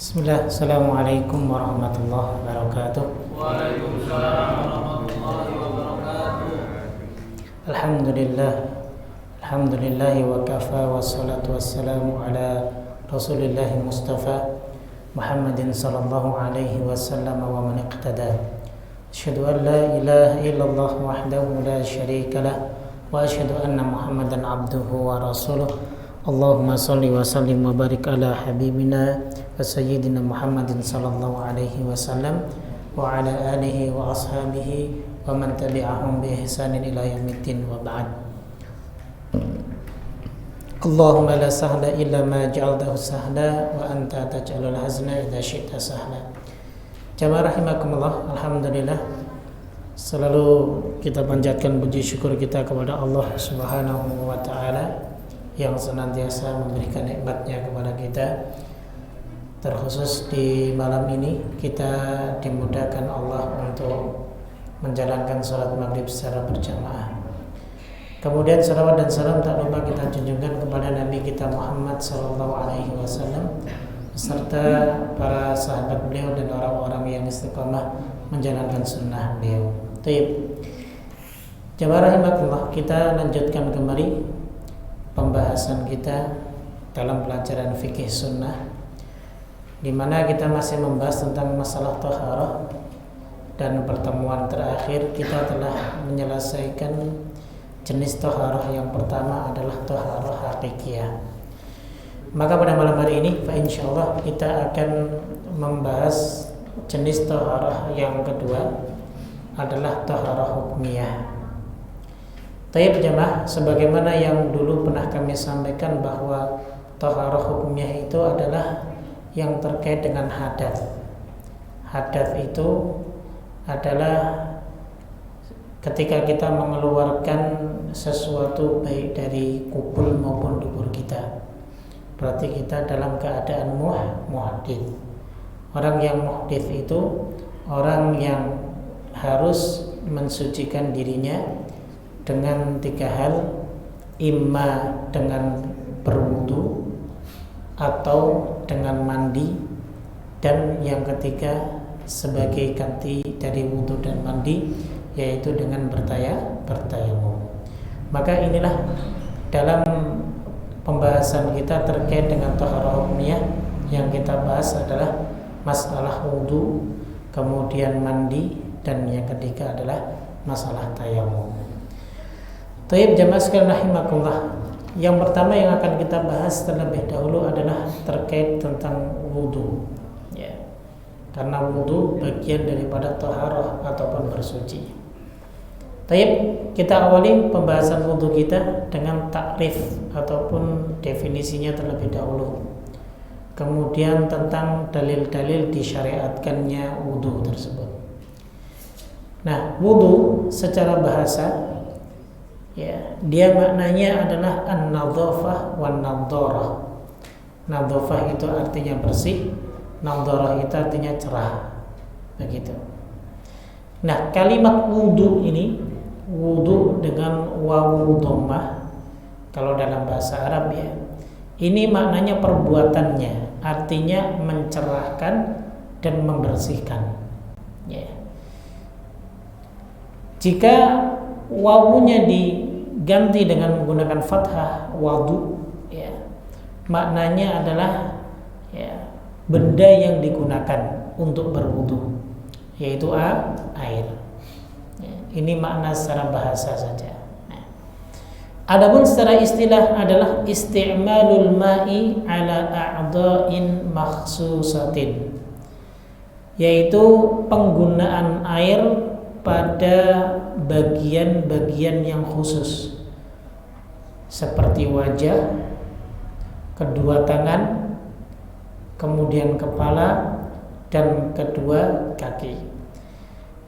Bismillah, Assalamualaikum warahmatullahi wabarakatuh. Waalaikumsalam warahmatullahi wabarakatuh. Alhamdulillah, alhamdulillahi wa kafa wassalatu wassalamu ala rasulillahi mustafa Muhammadin sallallahu alaihi wasallam wa man iqtada. Asyhadu an la ilaha illallah wahdahu la syarika lah wa asyhadu anna Muhammadan abduhu wa rasuluh. Allahumma salli wa sallim wa barik ala habibina wa sayyidina Muhammadin sallallahu alaihi wasallam wa ala alihi wa ashabihi wa man tabi'ahum bi ihsanin ila yaumiddin wa ba'd. Allahumma la sahla illa ma ja'altahu sahla wa anta taj'alul hazna idza syi'ta sahla. Jamaah rahimakumullah, alhamdulillah selalu kita panjatkan puji syukur kita kepada Allah Subhanahu wa taala yang senantiasa memberikan nikmatnya kepada kita. Terkhusus di malam ini kita dimudahkan Allah untuk menjalankan sholat maghrib secara berjamaah. Kemudian salawat dan salam tak lupa kita junjungkan kepada Nabi kita Muhammad sallallahu alaihi wasallam beserta para sahabat beliau dan orang-orang yang istiqamah menjalankan sunnah beliau. Baik. Jamaah rahimakumullah, kita lanjutkan kembali pembahasan kita dalam pelajaran fikih sunnah, di mana kita masih membahas tentang masalah taharah, dan pertemuan terakhir kita telah menyelesaikan jenis taharah yang pertama adalah taharah hakikiyah. Maka pada malam hari ini insyaallah kita akan membahas jenis taharah yang kedua adalah taharah hukmiyah. Tayyib jamaah, sebagaimana yang dulu pernah kami sampaikan bahwa taharah hukmiyah itu adalah yang terkait dengan hadas. Hadas itu adalah ketika kita mengeluarkan sesuatu baik dari kubul maupun dubur kita. Berarti kita dalam keadaan muhdits. Orang yang muhdits itu orang yang harus mensucikan dirinya dengan tiga hal, imma dengan berwudu atau dengan mandi, dan yang ketiga sebagai ganti dari wudu dan mandi yaitu dengan bertayamum. Maka inilah dalam pembahasan kita terkait dengan taharah hukmiyah yang kita bahas adalah masalah wudu, kemudian mandi, dan yang ketiga adalah masalah tayamum. Tayyib jamaah sekalian rahimakumullah, yang pertama yang akan kita bahas terlebih dahulu adalah terkait tentang wudu, ya. Karena wudu bagian daripada taharah ataupun bersuci. Tayyib, kita awali pembahasan wudu kita dengan takrif ataupun definisinya terlebih dahulu. Kemudian tentang dalil-dalil disyariatkannya wudu tersebut. Nah, wudu secara bahasa, ya, dia maknanya adalah an-nadhafah wan-nadharah. Nadhafah itu artinya bersih, nadharah itu artinya cerah. Begitu. Nah, kalimat wudu ini, wudu dengan wawu dhammah kalau dalam bahasa Arab, ya, ini maknanya perbuatannya, artinya mencerahkan dan membersihkan, ya. Jika wawunya diganti dengan menggunakan fathah wadu, ya, maknanya adalah, ya, benda yang digunakan untuk berwudu, yaitu air. Ya, ini makna secara bahasa saja. Nah, adapun secara istilah adalah isti'malul ma'i ala a'dha'in makhsusatin, yaitu penggunaan air pada bagian-bagian yang khusus seperti wajah, kedua tangan, kemudian kepala, dan kedua kaki.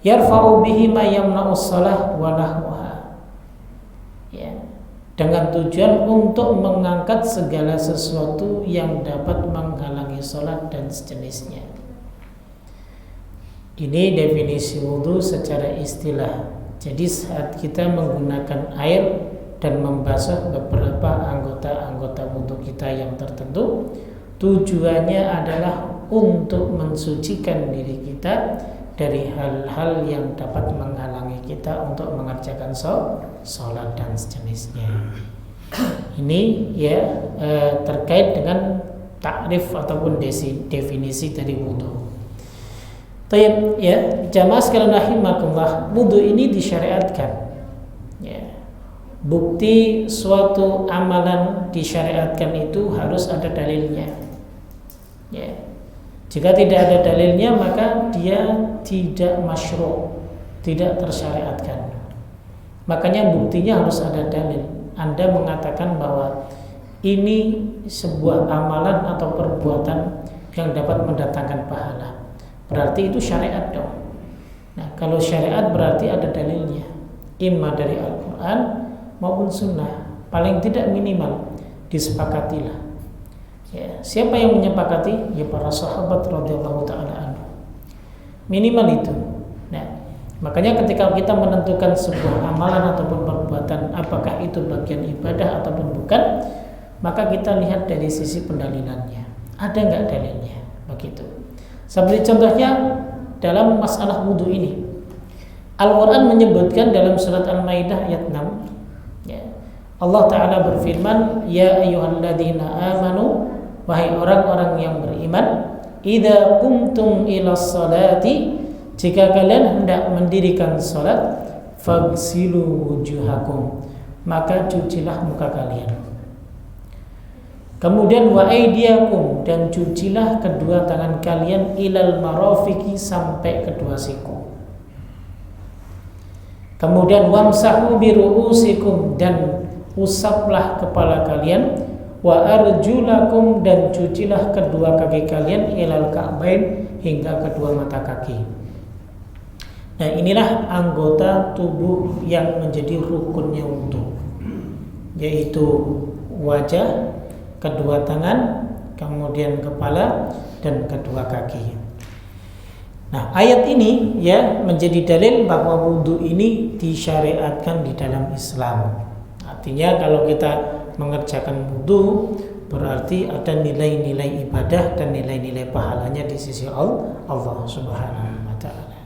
Yarfa'u bihi ma yamna'us shalah wa nahwaha, ya, dengan tujuan untuk mengangkat segala sesuatu yang dapat menghalangi salat dan sejenisnya. Ini definisi wudu secara istilah. Jadi saat kita menggunakan air dan membasuh beberapa anggota-anggota wudu kita yang tertentu, tujuannya adalah untuk mensucikan diri kita dari hal-hal yang dapat menghalangi kita untuk mengerjakan sholat dan sejenisnya. Ini ya terkait dengan takrif ataupun definisi dari wudu. Tayyib ya, jamaah sekalian rahimakumullah, wudu ini disyariatkan. Ya. Bukti suatu amalan disyariatkan itu harus ada dalilnya. Ya. Jika tidak ada dalilnya maka dia tidak masyru', tidak tersyariatkan. Makanya buktinya harus ada dalil. Anda mengatakan bahwa ini sebuah amalan atau perbuatan yang dapat mendatangkan pahala, berarti itu syariat dong. Nah, kalau syariat berarti ada dalilnya, imma dari Al-Quran maupun Sunnah, paling tidak minimal disepakatilah. Ya, siapa yang menyepakati? Ya para sahabat radhiyallahu taala anhu. Minimal itu. Nah, makanya ketika kita menentukan sebuah amalan ataupun perbuatan, apakah itu bagian ibadah ataupun bukan, maka kita lihat dari sisi pendalilannya. Ada nggak dalilnya? Begitu. Seperti contohnya dalam masalah wudu ini, Al-Quran menyebutkan dalam surat Al-Maidah ayat 6, ya, Allah Ta'ala berfirman, Ya ayyuhalladzina amanu, wahai orang-orang yang beriman, idza qumtum ila sholati, jika kalian hendak mendirikan salat, faghsilu wujuhakum, maka cucilah muka kalian. Kemudian wa aydiyakum, dan cucilah kedua tangan kalian ilal marafiqi, sampai kedua siku. Kemudian wamsahu bi ru'usikum, dan usaplah kepala kalian, wa arjulakum, dan cucilah kedua kaki kalian ilal ka'bain, hingga kedua mata kaki. Nah, inilah anggota tubuh yang menjadi rukunnya wudu, yaitu wajah, kedua tangan, kemudian kepala, dan kedua kaki. Nah, ayat ini ya menjadi dalil bahwa wudu ini disyariatkan di dalam Islam. Artinya kalau kita mengerjakan wudu berarti ada nilai-nilai ibadah dan nilai-nilai pahalanya di sisi Allah Subhanahu wa taala.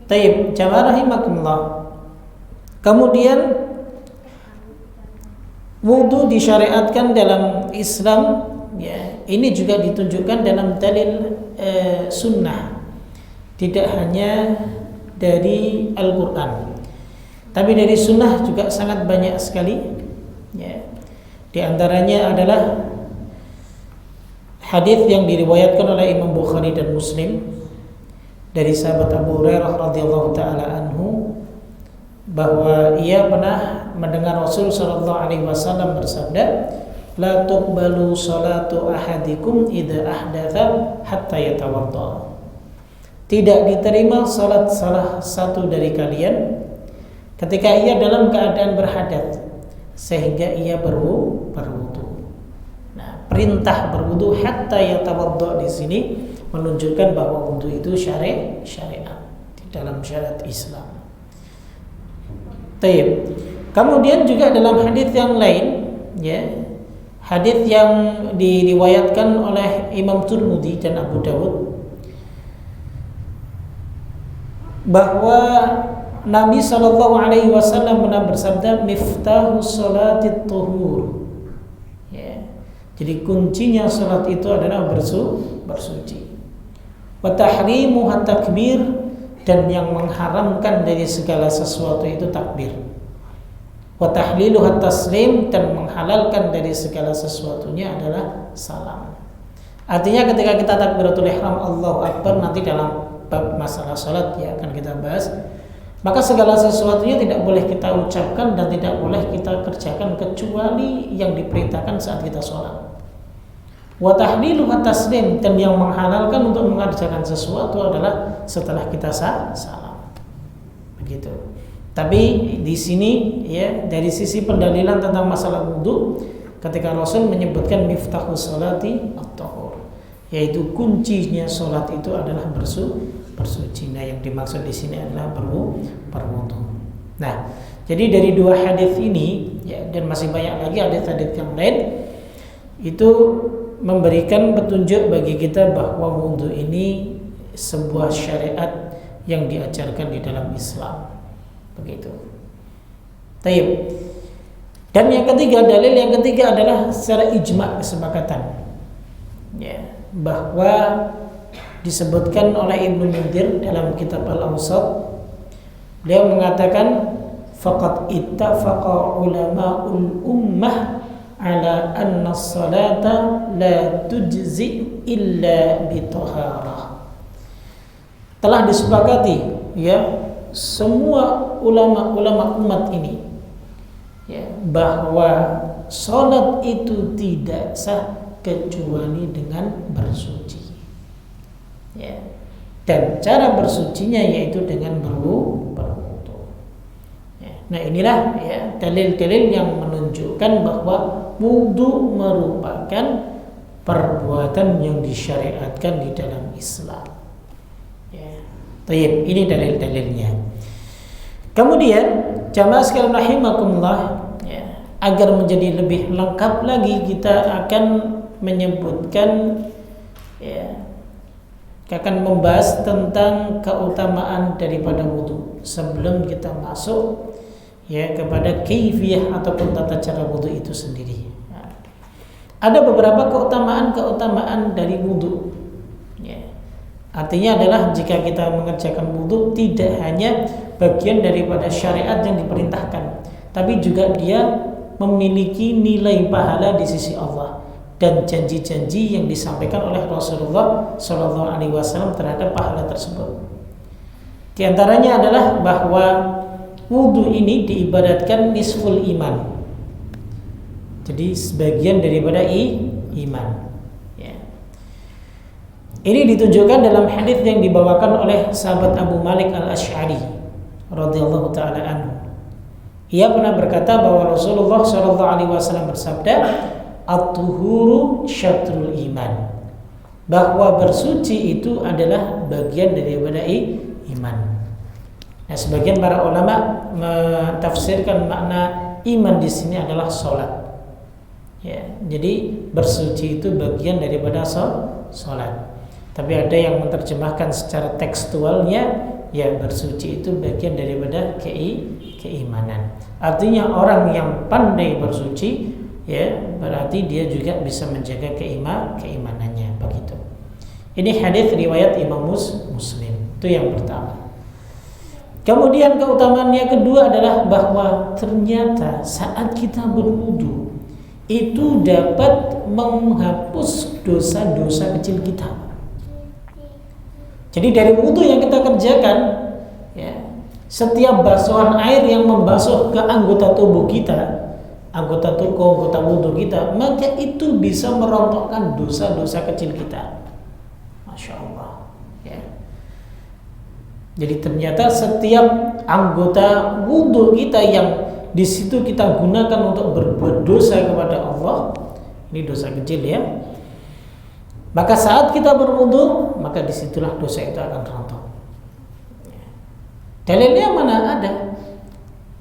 Taib, jamaah rahimakumullah. Kemudian wudu disyariatkan dalam Islam, ya, ini juga ditunjukkan dalam dalil sunnah. Tidak hanya dari Al-Quran, tapi dari sunnah juga sangat banyak sekali, ya. Di antaranya adalah hadis yang diriwayatkan oleh Imam Bukhari dan Muslim dari sahabat Abu Hurairah radhiyallahu taala anhu, bahwa ia pernah mendengar Rasul sallallahu alaihi wasallam bersabda, la tuqbalu salatu ahadikum idza ahdatha hatta yatawadda. Tidak diterima salat salah satu dari kalian ketika ia dalam keadaan berhadat sehingga ia berwudu. Nah, perintah berwudu hatta yatawadda di sini menunjukkan bahwa wudu itu syariat di dalam syariat Islam. Taib. Kemudian juga dalam hadis yang lain, ya, hadis yang diriwayatkan oleh Imam Tirmidzi dan Abu Dawud, bahwa Nabi sallallahu alaihi wasallam pernah bersabda, miftahus sholatit tuhur. Ya. Jadi kuncinya salat itu adalah bersuci. Wa tahrimuha takbir, dan yang mengharamkan dari segala sesuatu itu takbir. Wa tahliluha taslim, dan menghalalkan dari segala sesuatunya adalah salam. Artinya ketika kita takbiratul ihram Allahu Akbar, nanti dalam bab masalah salat ya akan kita bahas, maka segala sesuatunya tidak boleh kita ucapkan dan tidak boleh kita kerjakan kecuali yang diperintahkan saat kita sholat. Wa tahliluha taslim, dan yang menghalalkan untuk mengerjakan sesuatu adalah setelah kita salam. Begitu. Tapi di sini ya dari sisi pendalilan tentang masalah wudu, ketika Rasul menyebutkan miftahus sholati at-tahur, yaitu kuncinya sholat itu adalah bersuci. Nah, yang dimaksud di sini adalah berwudu. Nah, jadi dari dua hadis ini ya, dan masih banyak lagi hadis-hadis yang lain, itu memberikan petunjuk bagi kita bahwa wudu ini sebuah syariat yang diajarkan di dalam Islam. Begitu. Taib. Dan yang ketiga, dalil yang ketiga adalah secara ijma' kesepakatan. Ya, bahwa disebutkan oleh Ibnu Munzir dalam kitab Al-Awsat, beliau mengatakan faqad ittafaqa ulama'ul ummah ala anna as-salata la tujzi illa bi taharah. Telah disepakati ya semua ulama-ulama umat ini ya, bahwa salat itu tidak sah kecuali dengan bersuci. Ya. Dan cara bersucinya yaitu dengan berwudu. Ya. Nah inilah ya dalil-dalil yang menunjukkan bahwa wudu merupakan perbuatan yang disyariatkan di dalam Islam. Ya. Tayyib, ini dalil-dalilnya. Kemudian jamaah sekalian rahimakumullah, ya, agar menjadi lebih lengkap lagi kita akan menyebutkan ya, akan membahas tentang keutamaan daripada wudu sebelum kita masuk ya kepada kaifiyah ataupun tata cara wudu itu sendiri. Nah, ada beberapa keutamaan dari wudu. Ya. Artinya adalah jika kita mengerjakan wudu tidak hanya bagian daripada syariat yang diperintahkan, tapi juga dia memiliki nilai pahala di sisi Allah dan janji-janji yang disampaikan oleh Rasulullah SAW terhadap pahala tersebut. Di antaranya adalah bahwa wudu ini diibadatkan nisful iman, jadi sebagian daripada iman. Ya. Ini ditunjukkan dalam hadis yang dibawakan oleh sahabat Abu Malik Al-Asy'ari radhiyallahu taala anhu. Ia pernah berkata bahwa Rasulullah SAW bersabda, at-tuhuru syatrul iman, bahwa bersuci itu adalah bagian daripada iman. Nah, sebagian para ulama mentafsirkan makna iman di sini adalah salat. Ya, jadi bersuci itu bagian daripada salat. Tapi ada yang menerjemahkan secara tekstualnya, ya bersuci itu bagian daripada keimanan. Artinya orang yang pandai bersuci, ya berarti dia juga bisa menjaga keimanannya, begitu. Ini hadis riwayat Imam Muslim. Itu yang pertama. Kemudian keutamaan yang kedua adalah bahwa ternyata saat kita berwudu itu dapat menghapus dosa-dosa kecil kita. Jadi dari wudu yang kita kerjakan, ya, setiap basuhan air yang membasuh ke anggota tubuh kita, anggota wudu kita, maka itu bisa merontokkan dosa-dosa kecil kita. Masya Allah. Ya. Jadi ternyata setiap anggota wudu kita yang di situ kita gunakan untuk berbuat dosa kepada Allah, ini dosa kecil ya. Maka saat kita berwudu, maka disitulah dosa itu akan rontok. Dalilnya mana ada?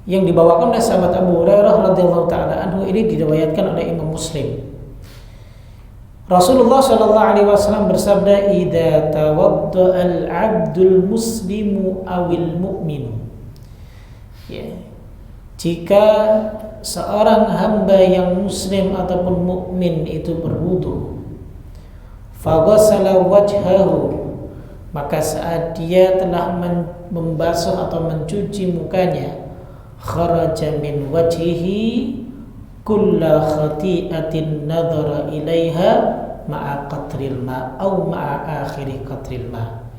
Yang dibawakan oleh sahabat Abu Hurairah radhiyallahu taala anhu, ini diriwayatkan oleh Imam Muslim. Rasulullah sallallahu alaihi wasallam bersabda, "Idza tawadda al-'abdul muslimu awil mu'minu." Ya. Jika seorang hamba yang muslim ataupun mukmin itu berwudu, faghasala wajhahu, maka saat dia telah membasuh atau mencuci mukanya, kharaja min wajhihi kulla khati'atin nadhara ilaiha ma'a qatril ma' au ma'a akhiri qatril ma',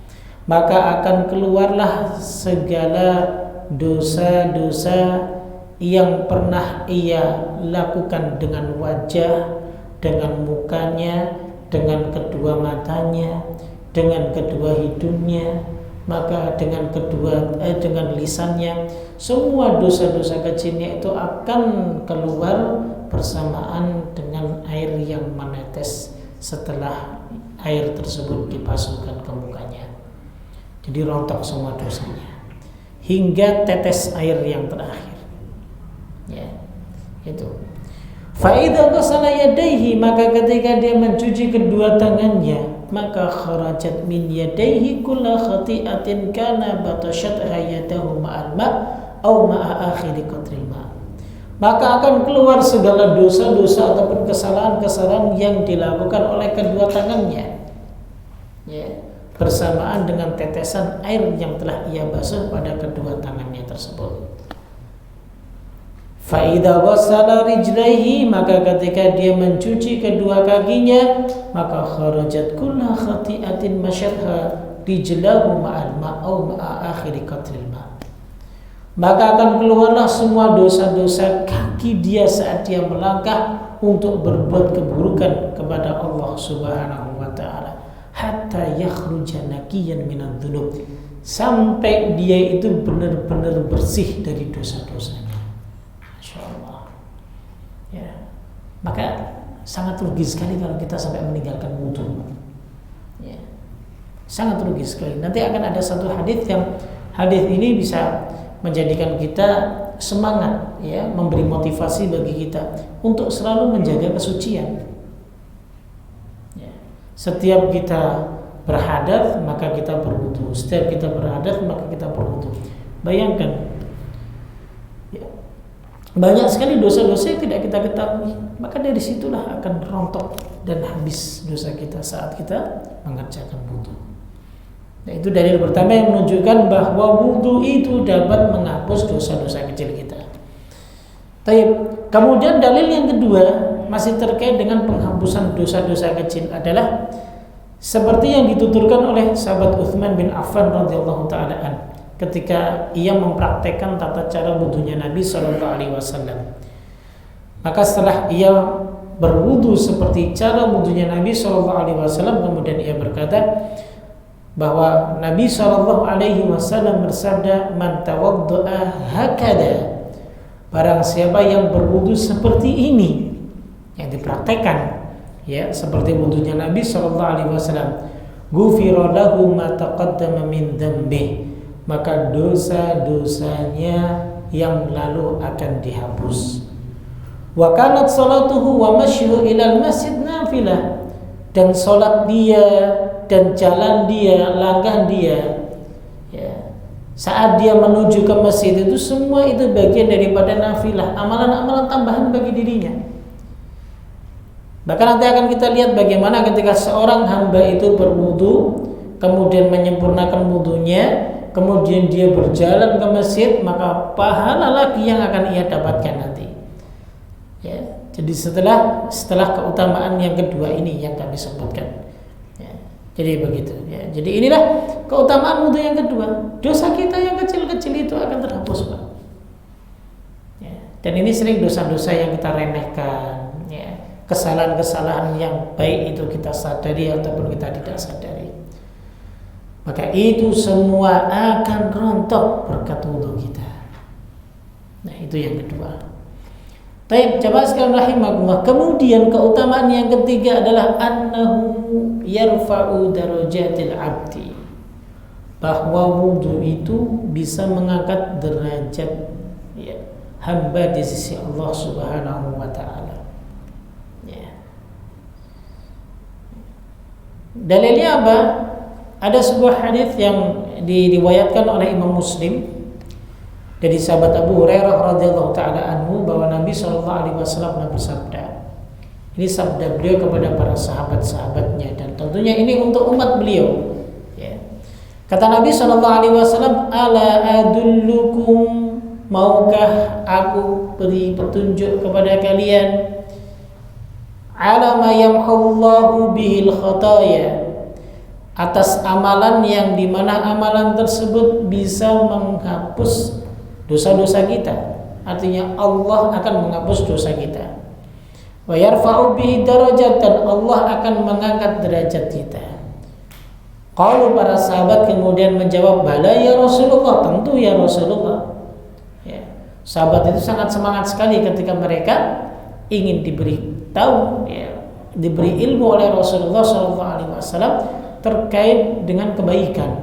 maka akan keluarlah segala dosa-dosa yang pernah ia lakukan dengan wajah, dengan mukanya, dengan kedua matanya, dengan kedua hidungnya, maka dengan lisannya, semua dosa-dosa kecilnya itu akan keluar bersamaan dengan air yang menetes setelah air tersebut dibasuhkan ke mukanya. Jadi rontok semua dosanya hingga tetes air yang terakhir. Ya, itu. Fa idza ghasala yadayhi, maka ketika dia mencuci kedua tangannya, maka kharajat min yadayhi kullu khati'atin kana batashatha yadahu ma'al ma' aw ma'a akhiri qatril ma'. Maka akan keluar segala dosa-dosa ataupun kesalahan-kesalahan yang dilakukan oleh kedua tangannya, ya, bersamaan dengan tetesan air yang telah ia basuh pada kedua tangannya tersebut. Fa idza ghassala rijlaihi, maka ketika dia mencuci kedua kakinya, maka kharajat kullu khati'atin masyatha rijlahu ma'al ma' aw ma'a akhiri qatril ma'. Maka akan keluarlah semua dosa-dosa kaki dia saat dia melangkah untuk berbuat keburukan kepada Allah Subhanahu wa ta'ala, hatta yakhruja naqiyan minadz dzunub, sampai dia itu benar-benar bersih dari dosa-dosanya. Masyaallah. Ya. Maka sangat rugi sekali kalau kita sampai meninggalkan wudu. Ya. Sangat rugi sekali. Nanti akan ada satu hadis yang hadis ini bisa menjadikan kita semangat, ya, memberi motivasi bagi kita untuk selalu menjaga kesucian. Ya. Setiap kita berhadas maka kita berwudu. Setiap kita berhadas maka kita berwudu. Bayangkan, ya, banyak sekali dosa-dosa yang tidak kita ketahui. Maka dari situlah akan rontok dan habis dosa kita saat kita mengerjakan wudu. Nah, itu dalil pertama yang menunjukkan bahwa wudu itu dapat menghapus dosa-dosa kecil kita. Kemudian dalil yang kedua masih terkait dengan penghapusan dosa-dosa kecil adalah seperti yang dituturkan oleh sahabat Utsman bin Affan radhiyallahu taala an ketika ia mempraktekkan tata cara wudunya Nabi sallallahu alaihi wasallam. Maka setelah ia berwudu seperti cara wudunya Nabi sallallahu alaihi wasallam, kemudian ia berkata bahwa Nabi sallallahu alaihi wasallam bersabda, "Man tawaddaa hakada." Barang siapa yang berwudu seperti ini, yang dipraktekkan, ya, seperti wudunya Nabi sallallahu alaihi wasallam, ghufira lahu ma taqaddama min dzambih, maka dosa-dosanya yang lalu akan dihapus. Wa kanat salatuhu wa masyhu ilal masjid nafilah, dan salat dia dan jalan dia, langkah dia, ya, saat dia menuju ke masjid itu semua itu bagian daripada nafilah, amalan-amalan tambahan bagi dirinya. Bahkan nanti akan kita lihat bagaimana ketika seorang hamba itu berwudu, kemudian menyempurnakan wudunya, kemudian dia berjalan ke masjid, maka pahala lagi yang akan ia dapatkan nanti. Ya, jadi setelah keutamaan yang kedua ini yang kami sebutkan. Jadi begitu, ya. Jadi inilah keutamaan wudu yang kedua. Dosa kita yang kecil-kecil itu akan terhapus, Pak. Ya. Dan ini sering dosa-dosa yang kita remehkan, ya. Kesalahan-kesalahan yang baik itu kita sadari ataupun kita tidak sadari. Maka itu semua akan rontok berkat wudu kita. Nah, itu yang kedua. Baik, coba sekalian rahimakumullah. Kemudian keutamaan yang ketiga adalah annahu yarfa'u darajatil 'abdi. Bahwa wudu itu bisa mengangkat derajat, ya, hamba di sisi Allah Subhanahu wa taala. Ya. Dalilnya apa? Ada sebuah hadis yang diriwayatkan oleh Imam Muslim dari sahabat Abu Hurairah radhiyallahu taala anhu bahwa Nabi sallallahu alaihi wasallam bersabda. Ini sabda beliau kepada para sahabat-sahabatnya dan tentunya ini untuk umat beliau. Ya. Kata Nabi sallallahu alaihi wasallam, "Ala adullukum, maukah aku beri petunjuk kepada kalian ala ma yamhullahu bihil khataya, atas amalan yang dimana amalan tersebut bisa menghapus dosa-dosa kita." Artinya Allah akan menghapus dosa kita. Wa yarfa'u bihi darajat, dan Allah akan mengangkat derajat kita. Qalu, para sahabat kemudian menjawab, "Bala ya Rasulullah." Tentu ya Rasulullah. Ya. Sahabat itu sangat semangat sekali ketika mereka ingin diberi tahu, ya, diberi ilmu oleh Rasulullah SAW terkait dengan kebaikan.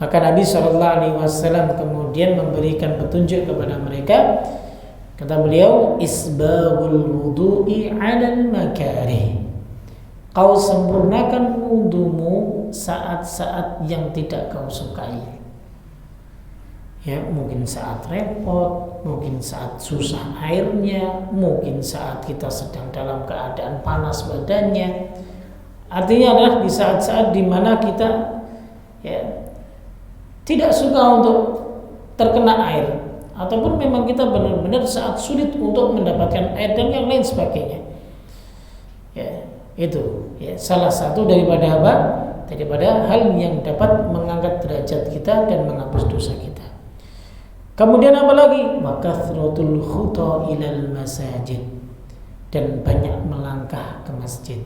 Maka Nabi SAW kemudian memberikan petunjuk kepada mereka Kata beliau, isbagul wudu'i 'alal makarih. Kau sempurnakan wudumu saat-saat yang tidak kau sukai. Ya, mungkin saat repot, mungkin saat susah airnya, mungkin saat kita sedang dalam keadaan panas badannya. Artinya adalah di saat-saat di mana kita ya tidak suka untuk terkena air, ataupun memang kita benar-benar saat sulit untuk mendapatkan air dan yang lain sebagainya. Ya, itu ya salah satu daripada apa? Daripada hal yang dapat mengangkat derajat kita dan menghapus dosa kita. Kemudian apa lagi? Makathratul khuta ilal masajid, dan banyak melangkah ke masjid.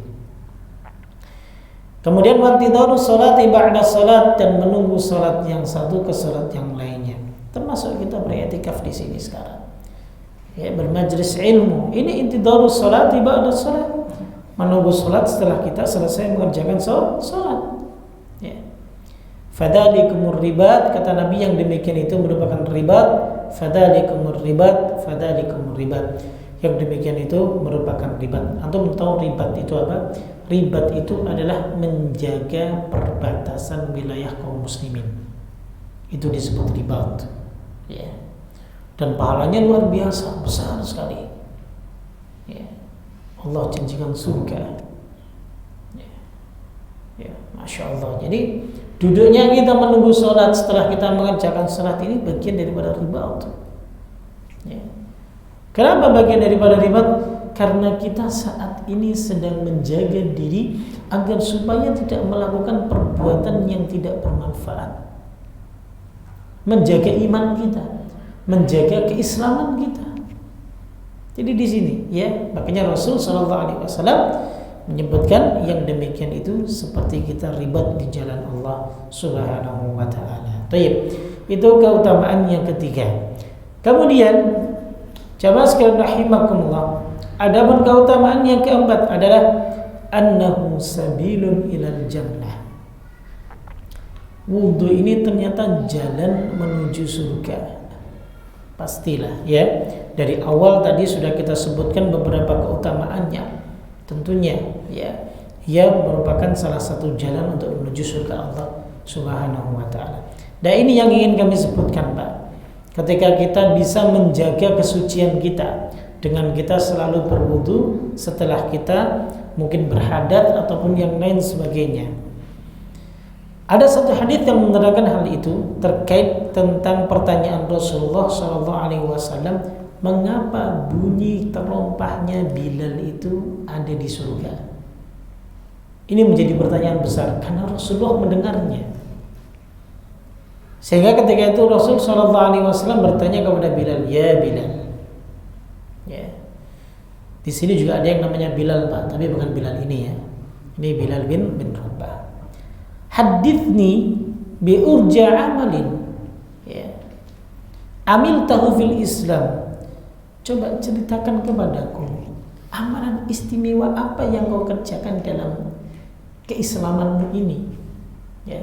Kemudian wantidharu sholati ba'da sholat, dan menunggu sholat yang satu ke sholat yang lainnya. Termasuk kita beriktikaf di sini sekarang. Ya, bermajlis ilmu. Ini intidharu sholati ba'da sholat. Menunggu sholat setelah kita selesai mengerjakan sholat. Ya. Fadhalikumur ribat, kata Nabi, yang demikian itu merupakan ribat. Fadhalikumur ribat, fadhalikumur ribat. Yang demikian itu merupakan ribat. Antum tahu ribat itu apa? Ribat itu adalah menjaga perbatasan wilayah kaum muslimin. Itu disebut ribat. Ya. Dan pahalanya luar biasa, besar sekali. Ya. Allah janjikan surga. Ya, Masya Allah. Jadi duduknya kita menunggu sholat setelah kita mengerjakan sholat ini bagian daripada ribat. Ya. Kenapa bagian daripada ribat? Karena kita saat ini sedang menjaga diri agar supaya tidak melakukan perbuatan yang tidak bermanfaat. Menjaga iman kita, menjaga keislaman kita. Jadi di sini ya, makanya Rasul sallallahu alaihi wasallam menyebutkan yang demikian itu seperti kita ribat di jalan Allah Subhanahu wa taala. Baik. Itu keutamaan yang ketiga. Kemudian jamaah sekalian rahimakumullah, adapun keutamaan yang keempat adalah annahu sabilun ilal jannah. Wudu ini ternyata jalan menuju surga. Pastilah ya. Dari awal tadi sudah kita sebutkan beberapa keutamaannya. Tentunya ya, ia merupakan salah satu jalan untuk menuju surga Allah Subhanahu wa taala. Dan ini yang ingin kami sebutkan, Pak. Ketika kita bisa menjaga kesucian kita dengan kita selalu berwudu setelah kita mungkin berhadat ataupun yang lain sebagainya. Ada satu hadis yang menerangkan hal itu terkait tentang pertanyaan Rasulullah SAW, mengapa bunyi terompahnya Bilal itu ada di surga? Ini menjadi pertanyaan besar karena Rasulullah mendengarnya. Sehingga ketika itu Rasul SAW bertanya kepada Bilal, ya Bilal. Ya. Di sini juga ada yang namanya Bilal, Pak, tapi bukan Bilal ini ya. Ini Bilal bin Rabah. Hadithni bi urja amalin, ya. Amil tahu fil Islam. Coba ceritakan kepadaku amalan istimewa apa yang kau kerjakan dalam keislamanmu ini, ya.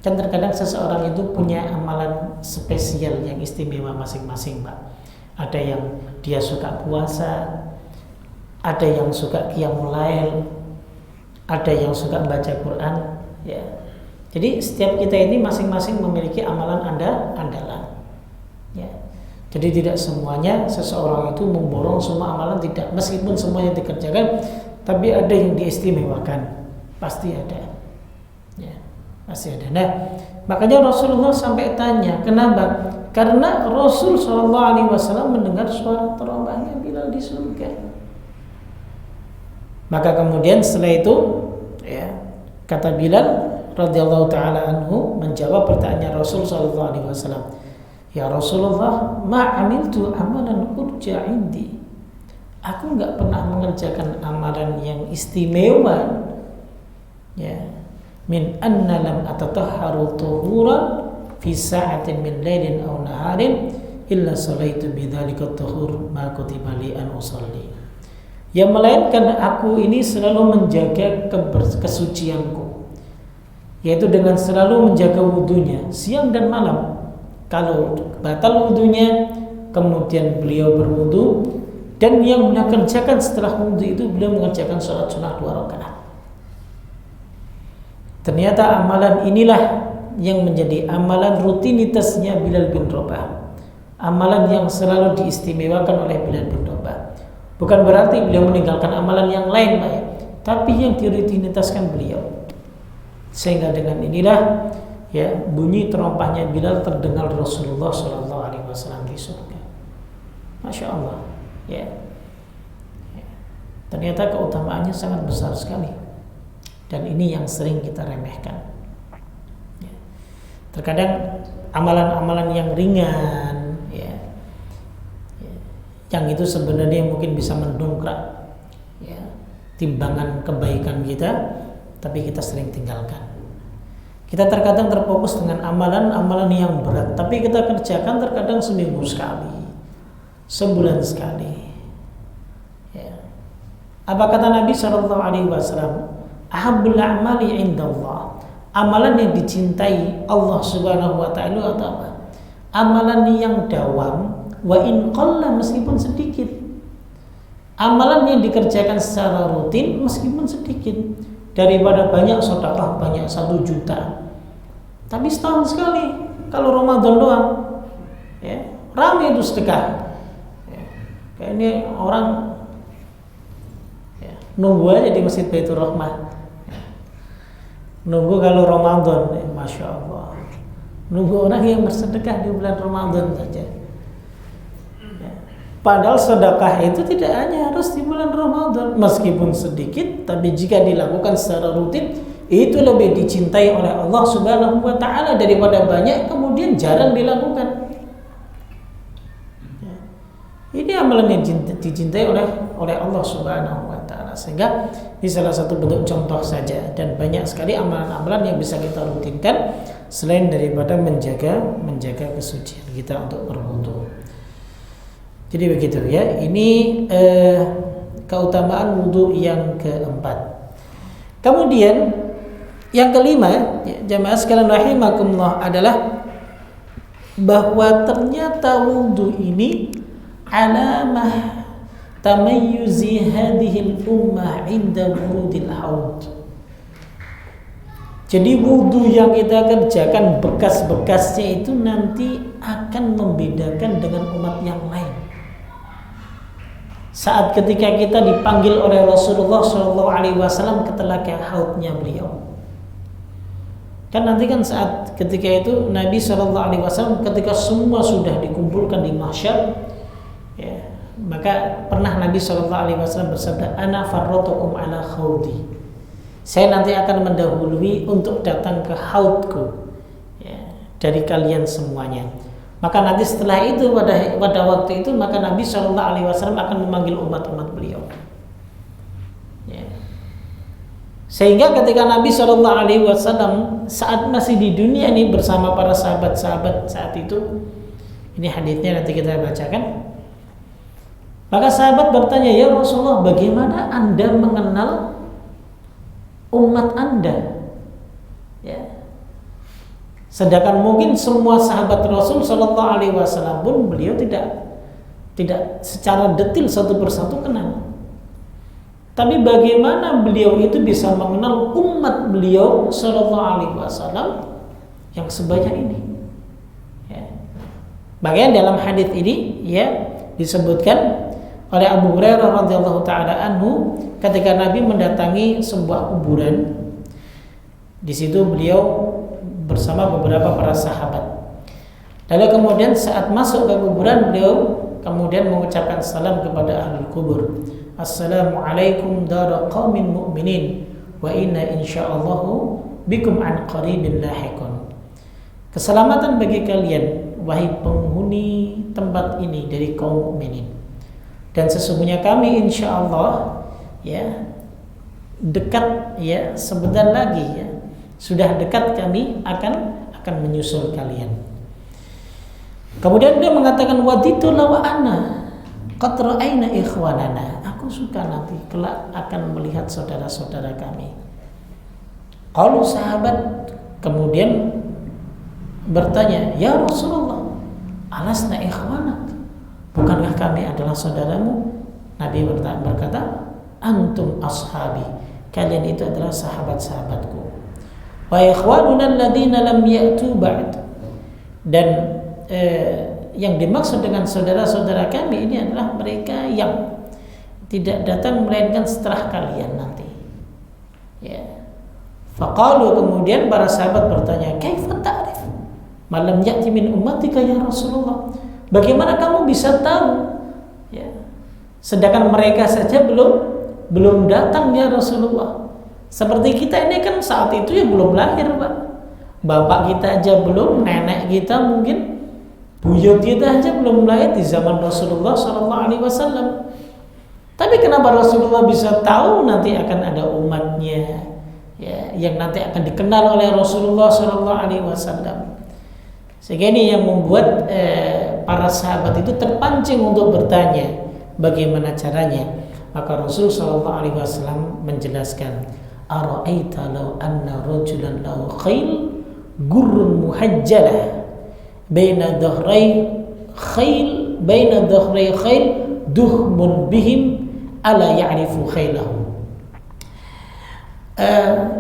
Kan terkadang seseorang itu punya amalan spesial yang istimewa masing-masing, Pak. Ada yang dia suka puasa, ada yang suka qiyamul lail, ada yang suka baca Quran, ya. Jadi setiap kita ini masing-masing memiliki amalan andalan, ya. Jadi tidak semuanya seseorang itu memborong semua amalan, tidak. Meskipun semuanya dikerjakan, tapi ada yang diistimewakan, pasti ada, ya, pasti ada. Nah, makanya Rasulullah sampai tanya, kenapa? Karena Rasul SAW mendengar suara terompahnya Bilal di surga. Maka kemudian setelah itu, ya, kata Bilal radhiyallahu taala anhu menjawab pertanyaan Rasul SAW. Ya Rasulullah, ma'amiltu amalan urja indi. Aku enggak pernah mengerjakan amalan yang istimewa, ya, min anna lam atatahharu tuhuran fi sa'atin min lailin aw naharin illa salaitu bidzalika tuhur ma kutiba li an usalli. Ya, melainkan aku ini selalu menjaga kesucianku, yaitu dengan selalu menjaga wudunya siang dan malam. Kalau batal wudunya, kemudian beliau berwudu, dan yang beliau kerjakan setelah wudu itu beliau mengerjakan sholat sunnah 2 rakaat. Ternyata amalan inilah yang menjadi amalan rutinitasnya Bilal bin Rabah, amalan yang selalu diistimewakan oleh Bilal bin Rabah. Bukan berarti beliau meninggalkan amalan yang lain, Pak, ya, tapi yang dirutinitaskan beliau. Sehingga dengan inilah ya bunyi terompahnya Bilal terdengar Rasulullah SAW di surga. Masya Allah, ya. Ternyata keutamaannya sangat besar sekali, dan ini yang sering kita remehkan. Ya. Terkadang amalan-amalan yang ringan, ya, yang itu sebenarnya mungkin bisa mendongkrak ya timbangan kebaikan kita, tapi kita sering tinggalkan. Kita terkadang terfokus dengan amalan-amalan yang berat, tapi kita kerjakan terkadang seminggu sekali, sebulan sekali. Ya. Apa kata Nabi SAW? Ahabbul a'mali indallah, amalan yang dicintai Allah Subhanahu wa ta'ala atau apa? Amalan yang dawam, wa in qalla, meskipun sedikit. Amalan yang dikerjakan secara rutin meskipun sedikit, daripada banyak sedekah banyak 1 juta tapi setahun sekali. Kalau Ramadan doang ya ramai itu sedekah ya. Kayak ini orang ya, nunggu aja di Masjid Baitur Rahmah ya. Nunggu kalau Ramadan ya, Masya Allah, nunggu orang yang bersedekah di bulan Ramadan saja. Padahal sedekah itu tidak hanya harus di bulan Ramadan, meskipun sedikit, tapi jika dilakukan secara rutin, itu lebih dicintai oleh Allah Subhanahu wa ta'ala daripada banyak kemudian jarang dilakukan. Ini amalan yang dicintai oleh Allah Subhanahu wa ta'ala. Sehingga ini salah satu bentuk contoh saja, dan banyak sekali amalan-amalan yang bisa kita rutinkan selain daripada menjaga kesucian kita untuk berwudu. Jadi begitu ya. Ini keutamaan wudu yang keempat. Kemudian yang kelima, jamaah sekalian rahimakumullah, adalah bahwa ternyata wudu ini alamah tamayyuzi hadhil ummah inda wurudil haud. Jadi wudu yang kita kerjakan bekas-bekasnya itu nanti akan membedakan dengan umat yang lain. Saat ketika kita dipanggil oleh Rasulullah SAW ke telaga haudnya beliau, kan nanti kan saat ketika itu Nabi SAW ketika semua sudah dikumpulkan di mahsyar ya, maka pernah Nabi SAW bersabda, ana farratukum ala khawdi, saya nanti akan mendahului untuk datang ke haudku ya, dari kalian semuanya. Maka nanti setelah itu pada waktu itu maka Nabi SAW akan memanggil umat-umat beliau. Ya. Sehingga ketika Nabi SAW saat masih di dunia ini bersama para sahabat-sahabat saat itu, ini hadisnya nanti kita bacakan. Maka sahabat bertanya, ya Rasulullah, bagaimana Anda mengenal umat Anda? Ya. Sedangkan mungkin semua sahabat Rasul SAW pun beliau tidak secara detil satu persatu kenal. Tapi bagaimana beliau itu bisa mengenal umat beliau SAW yang sebanyak ini? Ya. Bahkan dalam hadis ini ya disebutkan oleh Abu Hurairah radhiyallahu taala anhu ketika Nabi mendatangi sebuah kuburan. Di situ beliau bersama beberapa para sahabat. Lalu kemudian saat masuk ke kuburan, beliau kemudian mengucapkan salam kepada ahli kubur. Assalamualaikum dara qaumin mu'minin wa inna insyaallahu bikum an qaribin lahiqun. Keselamatan bagi kalian wahai penghuni tempat ini dari kaum mukminin. Dan sesungguhnya kami insyaallah ya dekat ya sebentar lagi ya sudah dekat kami akan menyusul kalian. Kemudian dia mengatakan waditu law ana qad ra'ayna ikhwanana. Aku suka nanti kelak akan melihat saudara-saudara kami. Kalau sahabat kemudian bertanya, ya Rasulullah, alasna ikhwanak? bukankah kami adalah saudaramu? Nabi berkata, antum ashabi, kalian itu adalah sahabat-sahabatku. Wa ikhwanuna alladziina lam ya'tu ba'd. Dan yang dimaksud dengan saudara-saudara kami ini adalah mereka yang tidak datang melainkan setelah kalian nanti. Ya. Faqalu, kemudian para sahabat bertanya, kaifa ta'rif ma lam ya'ti min ummatika ya Rasulullah? Bagaimana kamu bisa tahu? Ya. Sedangkan mereka saja belum datang ya Rasulullah. Seperti kita ini kan saat itu ya belum lahir, Pak. Bapak kita aja belum, nenek kita mungkin, buyut kita aja belum lahir di zaman Rasulullah SAW. Tapi kenapa Rasulullah bisa tahu nanti akan ada umatnya, ya, yang nanti akan dikenal oleh Rasulullah SAW? Sehingga ini yang membuat para sahabat itu terpancing untuk bertanya bagaimana caranya. Maka Rasulullah SAW menjelaskan, ara'aita law anna rajulan lahu khayl gurrun muhajjalah baina dhahrai khayl duhmun bihim ala ya'rifu khaylahu.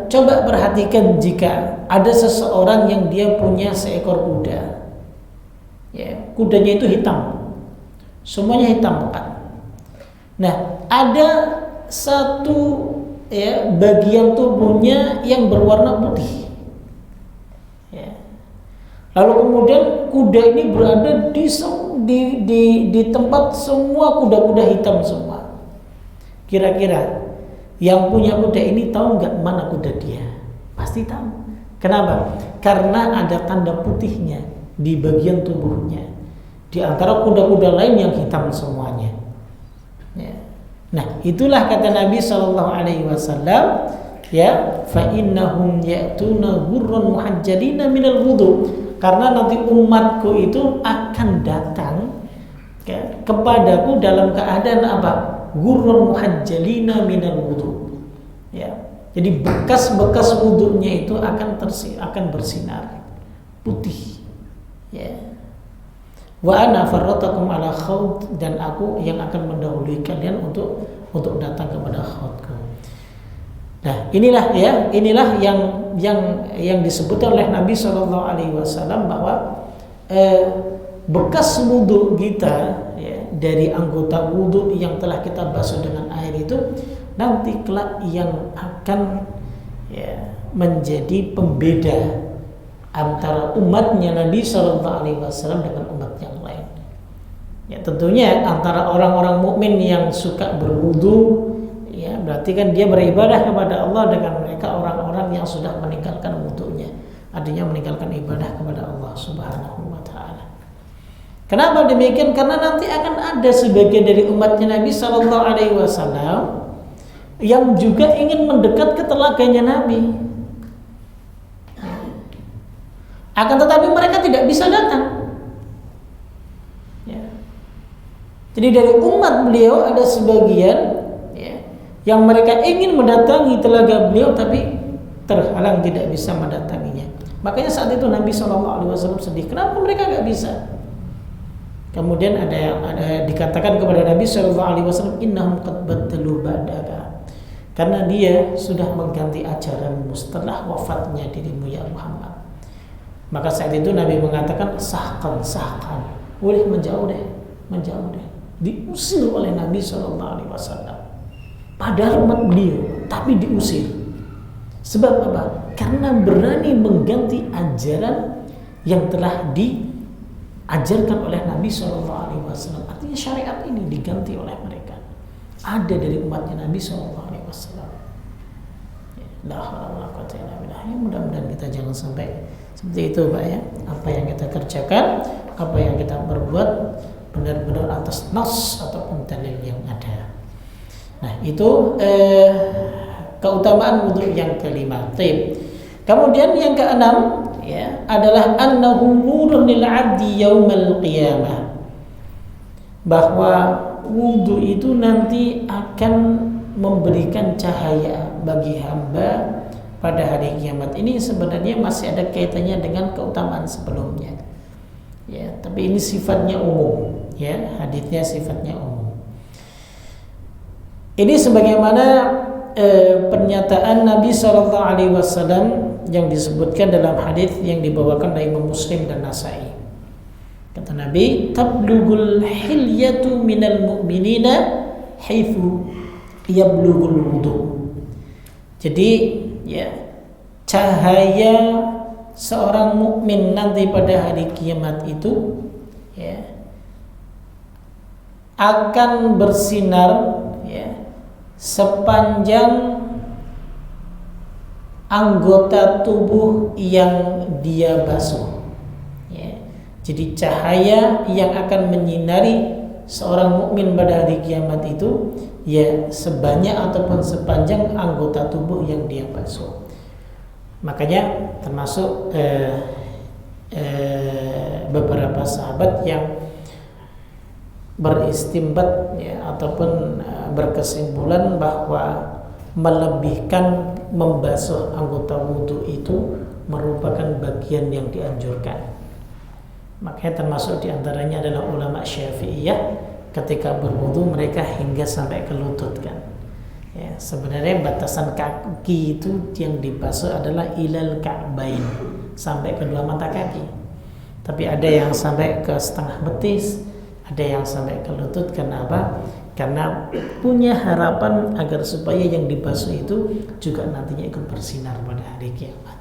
Coba perhatikan, jika ada seseorang yang dia punya seekor kuda, ya, kudanya itu hitam, semuanya hitam pekat. Nah, ada satu, ya, bagian tubuhnya yang berwarna putih. Ya. Lalu kemudian kuda ini berada di tempat semua kuda-kuda hitam semua. Kira-kira yang punya kuda ini tahu nggak mana kuda dia? Pasti tahu. Kenapa? Karena ada tanda putihnya di bagian tubuhnya. Di antara kuda-kuda lain yang hitam semuanya. Ya. Nah, itulah kata Nabi SAW, ya, fa innahum ya'tuna ghurran muhajjalina minal wudu. Karena nanti umatku itu akan datang, ya, kepadaku dalam keadaan apa? Ghurran muhajjalina minal wudu. Ya. Jadi bekas-bekas wudunya itu akan bersinar putih. Ya. Wa ana farratakum ala khawd, dan aku yang akan mendahului kalian untuk datang kepada khawdku. Nah, inilah yang disebutkan oleh Nabi SAW bahwa bekas wudu kita, ya, dari anggota wudu yang telah kita basuh dengan air itu nanti kelak yang akan, ya, menjadi pembeda antara umatnya Nabi SAW dengan umat yang lain. Ya, tentunya antara orang-orang mukmin yang suka berwudu, ya, berarti kan dia beribadah kepada Allah, dengan mereka orang-orang yang sudah meninggalkan wudunya, artinya meninggalkan ibadah kepada Allah Subhanahu wa taala. Kenapa demikian? Karena nanti akan ada sebagian dari umatnya Nabi SAW yang juga ingin mendekat ke telaganya Nabi. Akan tetapi mereka tidak bisa datang. Ya. Jadi dari umat beliau ada sebagian, ya, yang mereka ingin mendatangi telaga beliau tapi terhalang, tidak bisa mendatanginya. Makanya saat itu Nabi SAW sedih. Kenapa mereka nggak bisa? Kemudian ada dikatakan kepada Nabi SAW, innahum qad baddalu ba'daka. Karena dia sudah mengganti ajaranmu setelah wafatnya dirimu ya Muhammad. Maka saat itu Nabi mengatakan, sahkan, boleh menjauh deh. Diusir oleh Nabi SAW. Padahal umat beliau, tapi diusir. Sebab apa? Karena berani mengganti ajaran yang telah diajarkan oleh Nabi SAW. Artinya syariat ini diganti oleh mereka. Ada dari umatnya Nabi SAW. Ya, mudah-mudahan kita jangan sampai seperti itu, Pak, ya. Apa yang kita kerjakan, apa yang kita berbuat benar-benar atas nas ataupun dalil yang ada. Nah, itu keutamaan wudu yang kelima. Kemudian yang keenam, ya, adalah annahu nurun lil 'abdi yaumal qiyamah. Bahwa wudu itu nanti akan memberikan cahaya bagi hamba pada hari kiamat. Ini sebenarnya masih ada kaitannya dengan keutamaan sebelumnya. Ya, tapi ini sifatnya umum. ya, hadisnya sifatnya umum. Ini sebagaimana pernyataan Nabi SAW yang disebutkan dalam hadis yang dibawakan oleh Imam Muslim dan Nasai. Kata Nabi, tablugul hilyatu minal mu'minina haitsu yablugul wudu. Jadi ya, cahaya seorang mukmin nanti pada hari kiamat itu ya akan bersinar ya sepanjang anggota tubuh yang dia basuh ya. Jadi cahaya yang akan menyinari seorang mukmin pada hari kiamat itu ya sebanyak ataupun sepanjang anggota tubuh yang dia basuh. Makanya termasuk beberapa sahabat yang beristimbat ya, ataupun berkesimpulan bahwa melebihkan membasuh anggota wudu itu merupakan bagian yang dianjurkan. Makanya termasuk diantaranya adalah ulama Syafi'iyah, ketika berwudu mereka hingga sampai ke lutut kan. Ya, sebenarnya batasan kaki itu yang dibasuh adalah ilal ka'bain, sampai kedua mata kaki. Tapi ada yang sampai ke setengah betis, ada yang sampai ke lutut. Kenapa? Karena punya harapan agar supaya yang dibasuh itu juga nantinya ikut bersinar pada hari kiamat.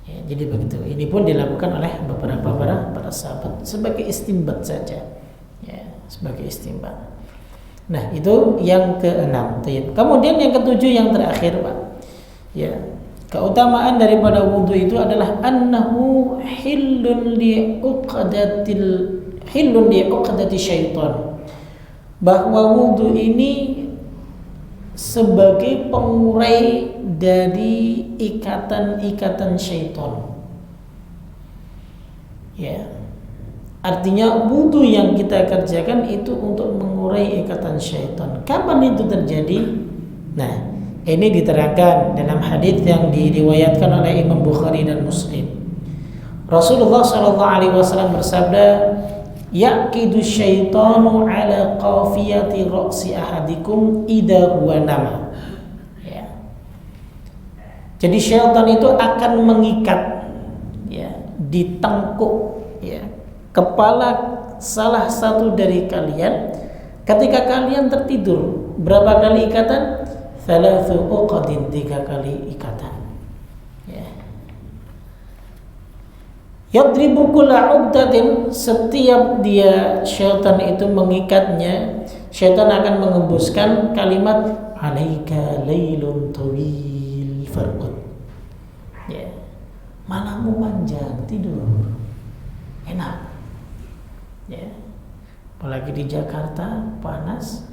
Ya, jadi begitu. Ini pun dilakukan oleh beberapa para sahabat sebagai istimbat saja. Ya, sebagai istimbat. Nah, itu yang keenam. Kemudian yang ketujuh yang terakhir, Pak. Ya, keutamaan daripada wudu itu adalah annahu hillun liuqdati syaitan. Bahwa wudu ini sebagai pengurai dari ikatan-ikatan syaitan. Ya. Artinya wudu yang kita kerjakan itu untuk mengurai ikatan syaitan. Kapan itu terjadi? Nah, ini diterangkan dalam hadis yang diriwayatkan oleh Imam Bukhari dan Muslim. Rasulullah SAW bersabda, yaqidu syaitanu ala qafiyati ra'si ahadikum idza huwa nama. Ya. Jadi syaitan itu akan mengikat ya di tengkuk ya kepala salah satu dari kalian ketika kalian tertidur. Berapa kali ikatan? Thalathu uqadin, 3 kali ikatan. Ya. Yadribu kulla uqdatin, setiap dia syaitan itu mengikatnya, syaitan akan mengembuskan kalimat alaika lailun tawil farqud. Ya. Malammu panjang, tidur. Enak. Ya. Apalagi di Jakarta panas,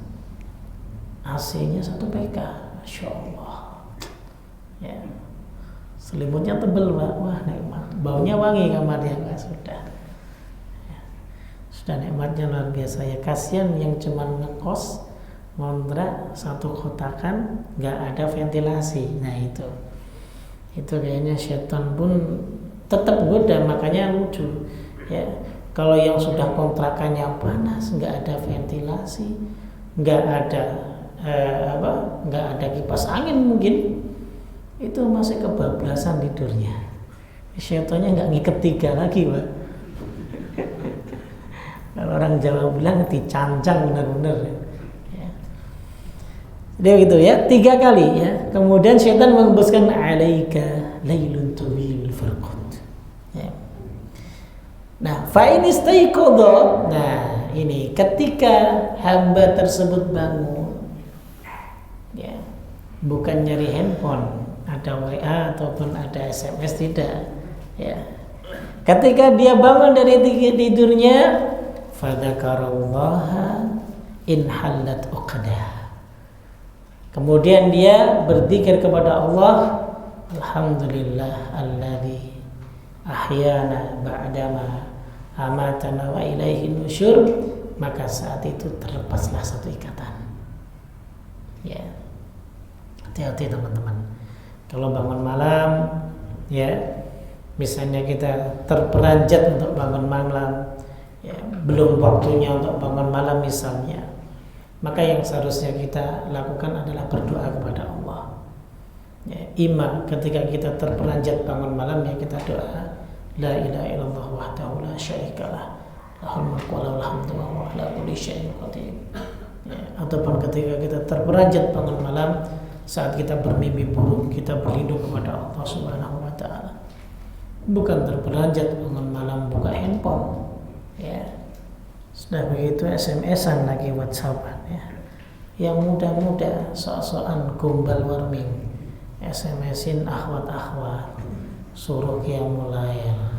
AC-nya 1 PK, Masya Allah. Ya. Selimutnya tebel, Pak. Wah, nikmat. Baunya wangi kamarnya, Pak. Sudah. Ya. Sudah nikmatnya luar biasa ya. Kasihan yang cuma ngekos, ngontrak 1 kotakan, nggak ada ventilasi. Nah itu kayaknya setan pun tetap goda, makanya lucu. Ya. Kalau yang sudah kontrakannya panas, nggak ada ventilasi, nggak ada nggak ada kipas angin mungkin, itu masih kebablasan tidurnya. Syaitannya nggak ngiket 3 lagi, Pak. Kalau orang Jawa bilang dicancang benar-benar. Ya. Jadi begitu ya, 3 kali ya. Kemudian syaitan mengembuskan alaika lailun tawil farqud. Ya. Nah, fa in istayqadha. Nah, ini ketika hamba tersebut bangun, ya, bukan nyari handphone, ada WA ataupun ada SMS, tidak, ya. Ketika dia bangun dari tidurnya, fadzakarallaha in halat uqdah. Kemudian dia berzikir kepada Allah, alhamdulillah alladzi ahyana ba'dama amatana wa ilaihi nusyur. Maka saat itu terlepaslah 1 ikatan. Ya. Hati-hati teman-teman. Kalau bangun malam, ya, misalnya kita terperanjat untuk bangun malam, ya, belum waktunya untuk bangun malam misalnya, maka yang seharusnya kita lakukan adalah berdoa kepada Allah. Ya, ketika kita terperanjat bangun malam, ya kita doa, la ilaha illallah wahdahu la syarikalah, lahul mulku wa lahul hamdu wa huwa ala kulli syai'in qadir. Ya, ataupun ketika kita terperanjat bangun malam, saat kita bermimpi buruk, kita berlindung kepada Allah Subhanahu wa taala. Bukan terperanjat bangun malam buka handphone, ya. Sudah begitu SMS-an lagi, WhatsApp-an, ya. Yang muda-muda sok-sokan gombal warming, SMS-in akhwat-akhwat, suruh qiyamul lail,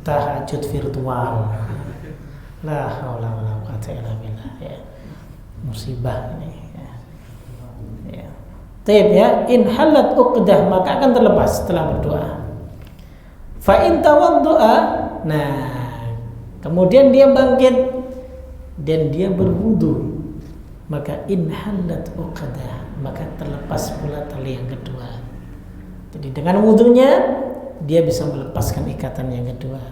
tahajud virtual. La haula wala quwwata illa billah, ya. Musibah ini, ya. Ya. Taib, ya, in halat uqdah, maka akan terlepas setelah berdoa. Fa in tawaddu'a, nah, kemudian dia bangkit dan dia berwudu, maka in halat uqdah, maka terlepas pula tali yang kedua. Jadi dengan wudunya dia bisa melepaskan ikatan yang kedua.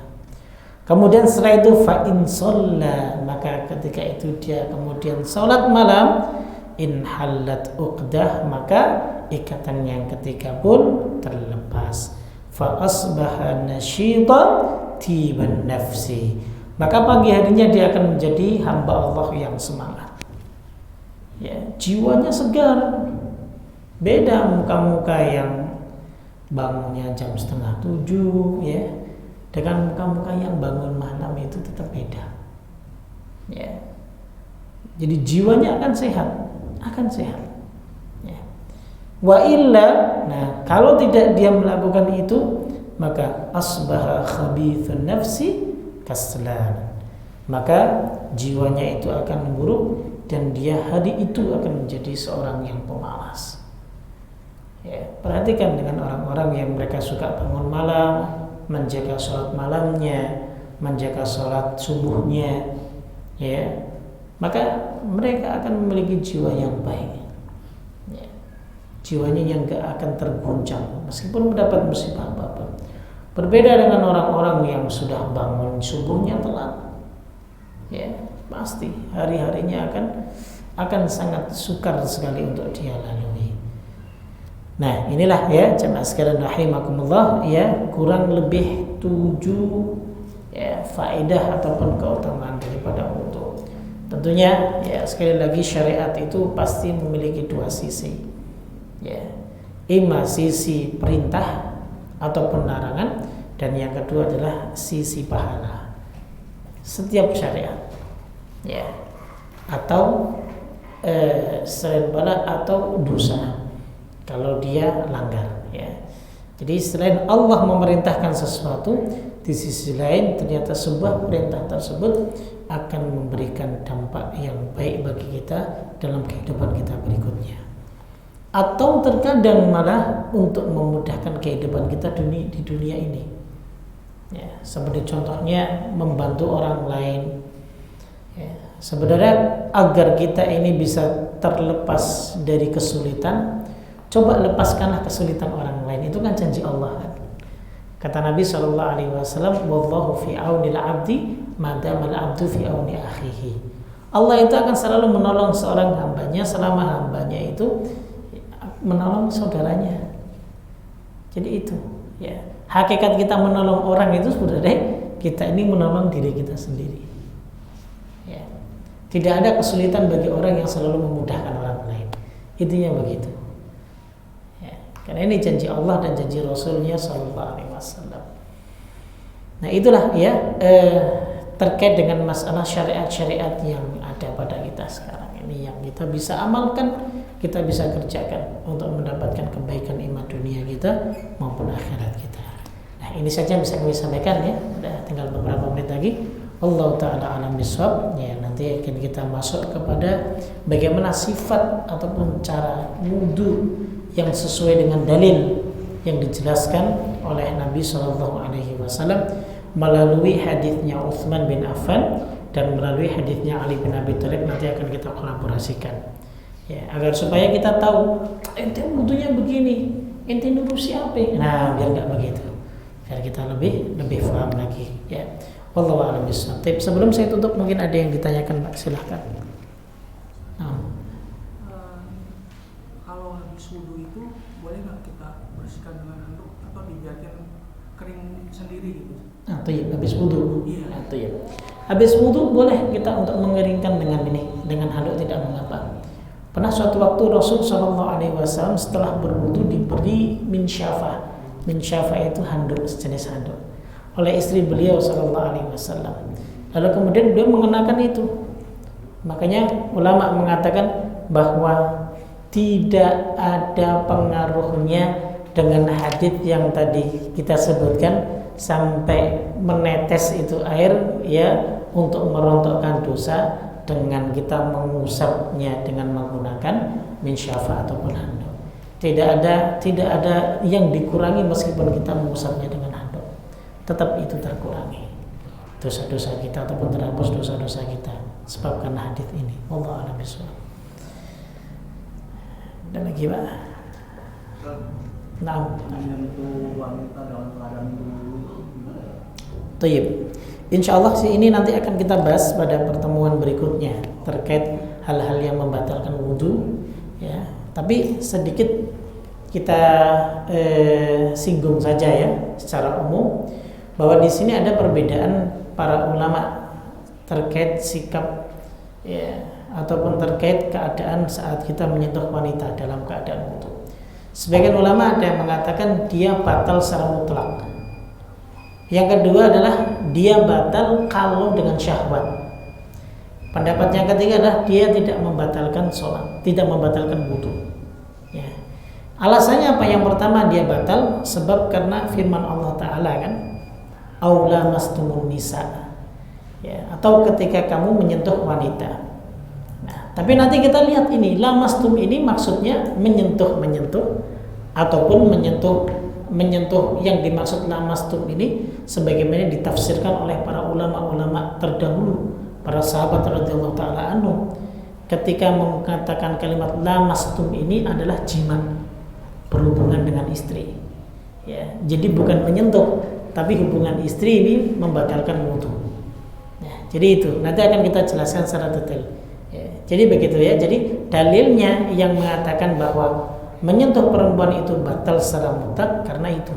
Kemudian setelah itu fa in shalla, maka ketika itu dia kemudian salat malam, in halat uqdah, maka ikatan yang ketiga pun terlepas. Fa asbaha nasyidan tiban nafsi, maka pagi harinya dia akan menjadi hamba Allah yang semangat, ya, jiwanya segar. Beda muka-muka yang bangunnya jam 6:30, ya, dengan muka-muka yang bangun malam, itu tetap beda, ya. Jadi jiwanya akan sehat, ya. Wa illa, nah, kalau tidak dia melakukan itu, maka asbaha khabithun nafsi kaslan, maka jiwanya itu akan buruk dan dia hari itu akan menjadi seorang yang pemalas. Ya, perhatikan dengan orang-orang yang mereka suka bangun malam, menjaga sholat malamnya, menjaga sholat subuhnya, ya, maka mereka akan memiliki jiwa yang baik, ya. Jiwanya yang gak akan terguncang meskipun mendapat musibah apapun. Berbeda dengan orang-orang yang sudah bangun subuhnya telat, ya, pasti hari-harinya akan sangat sukar sekali untuk dia lalui. Nah, inilah, ya, jemaah sekalian rahimakumullah, ya, kurang lebih 7, ya, faedah ataupun keutamaan daripada wudu. Tentunya, ya, sekali lagi syariat itu pasti memiliki dua sisi, ya, sisi perintah ataupun larangan, dan yang kedua adalah sisi pahala. Setiap syariat, ya, atau selain pahala atau dosa kalau dia langgar, ya. Jadi selain Allah memerintahkan sesuatu, di sisi lain ternyata sebuah perintah tersebut akan memberikan dampak yang baik bagi kita dalam kehidupan kita berikutnya, atau terkadang malah untuk memudahkan kehidupan kita di dunia ini, ya, seperti contohnya membantu orang lain, ya. Sebenarnya agar kita ini bisa terlepas dari kesulitan, coba lepaskanlah kesulitan orang lain. Itu kan janji Allah, kan? Kata Nabi SAW, wallahu fi aunil abdi madamal abdu fi auni akhihi. Allah itu akan selalu menolong seorang hambanya selama hambanya itu menolong saudaranya. Jadi itu, ya, hakikat kita menolong orang itu sebenarnya kita ini menolong diri kita sendiri, ya. Tidak ada kesulitan bagi orang yang selalu memudahkan orang lain. Intinya begitu. Karena ini janji Allah dan janji Rasulnya Sallallahu Alaihi Wasallam. Nah, itulah, ya, terkait dengan masalah syariat-syariat yang ada pada kita sekarang ini, yang kita bisa amalkan, kita bisa kerjakan untuk mendapatkan kebaikan iman dunia kita maupun akhirat kita. Nah, ini saja bisa kami sampaikan, ya. Udah tinggal beberapa menit lagi. Allah Ta'ala alam bisawab, ya. Nanti akan kita masuk kepada bagaimana sifat ataupun cara wudu yang sesuai dengan dalil yang dijelaskan oleh Nabi Shallallahu Alaihi Wasallam melalui hadisnya Utsman bin Affan dan melalui hadisnya Ali bin Abi Thalib. Nanti akan kita kolaborasikan, ya, agar supaya kita tahu ente wudunya begini, ente nurusi apa? Nah, biar nggak begitu, biar kita lebih paham lagi, ya. Wallahu a'lam bishawab. Tapi sebelum saya tutup mungkin ada yang ditanyakan, Pak, silahkan. Nah. Kalau habis wudu itu boleh nggak kita bersihkan dengan handuk atau dibiarkan kering sendiri gitu? Nah, habis wudu. Iya. Nah, habis wudu boleh kita untuk mengeringkan dengan handuk, tidak mengapa. Pernah suatu waktu Rasul Shallallahu Alaihi Wasallam setelah berwudu diberi minsyafa. Minsyafa itu handuk, sejenis handuk, oleh istri beliau Shallallahu Alaihi Wasallam. Lalu kemudian beliau mengenakan itu. Makanya ulama mengatakan bahwa tidak ada pengaruhnya dengan hadits yang tadi kita sebutkan sampai menetes itu air ya untuk merontokkan dosa dengan kita mengusapnya dengan menggunakan minsyafa ataupun handuk. Tidak ada yang dikurangi meskipun kita mengusapnya dengan handuk. Tetap itu terkurangi dosa-dosa kita ataupun terhapus dosa-dosa kita sebab karena hadits ini. Wallahu a'lam bishawab. Dan lagi, Pak. Nah, menyentuh wanita dalam keadaan dulu gimana? Tayyib. Insyaallah sih ini nanti akan kita bahas pada pertemuan berikutnya terkait hal-hal yang membatalkan wudu ya. Tapi sedikit kita singgung saja ya secara umum bahwa di sini ada perbedaan para ulama terkait sikap ya ataupun terkait keadaan saat kita menyentuh wanita dalam keadaan wudu. Sebagian ulama ada yang mengatakan dia batal secara mutlak. Yang kedua adalah dia batal kalau dengan syahwat. Pendapat yang ketiga adalah dia tidak membatalkan sholat, tidak membatalkan wudu. Ya. Alasannya apa? Yang pertama dia batal sebab karena firman Allah Ta'ala kan, aula mastumun nisa. Ya. Atau ketika kamu menyentuh wanita. Nah, tapi nanti kita lihat ini lamastum ini maksudnya menyentuh ataupun menyentuh yang dimaksud lamastum ini sebagaimana ditafsirkan oleh para ulama-ulama terdahulu, para sahabat radhiyallahu taala anhu ketika mengatakan kalimat lamastum ini adalah jima, berhubungan dengan istri. Ya, jadi bukan menyentuh, tapi hubungan istri ini membatalkan wudu. Ya, jadi itu nanti akan kita jelaskan secara detail. Ya, jadi begitu ya. Jadi dalilnya yang mengatakan bahwa menyentuh perempuan itu batal secara mutlak karena itu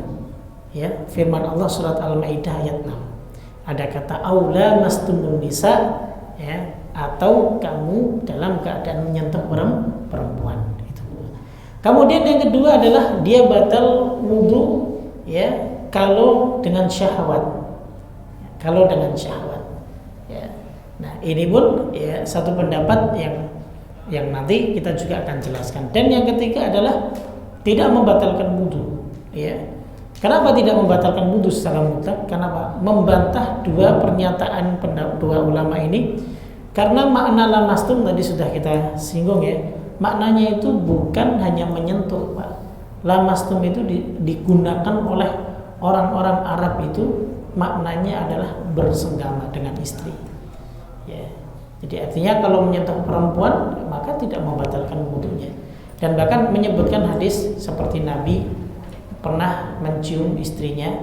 ya firman Allah surat Al-Maidah ayat 6 ada kata aula mastumun nisa ya atau kamu dalam keadaan menyentuh perempuan itu. Kemudian yang kedua adalah dia batal wudu ya kalau dengan syahwat ya. Nah ini pun ya satu pendapat yang nanti kita juga akan jelaskan. Dan yang ketiga adalah tidak membatalkan wudu ya. Kenapa tidak membatalkan wudu secara mutlak? Kenapa? Membantah dua pernyataan dua ulama ini karena makna lamastum tadi sudah kita singgung ya. Maknanya itu bukan hanya menyentuh, Pak. Lamastum itu digunakan oleh orang-orang Arab itu maknanya adalah bersenggama dengan istri. Ya. Jadi artinya kalau menyentuh perempuan maka tidak membatalkan wudunya. Dan bahkan menyebutkan hadis seperti Nabi pernah mencium istrinya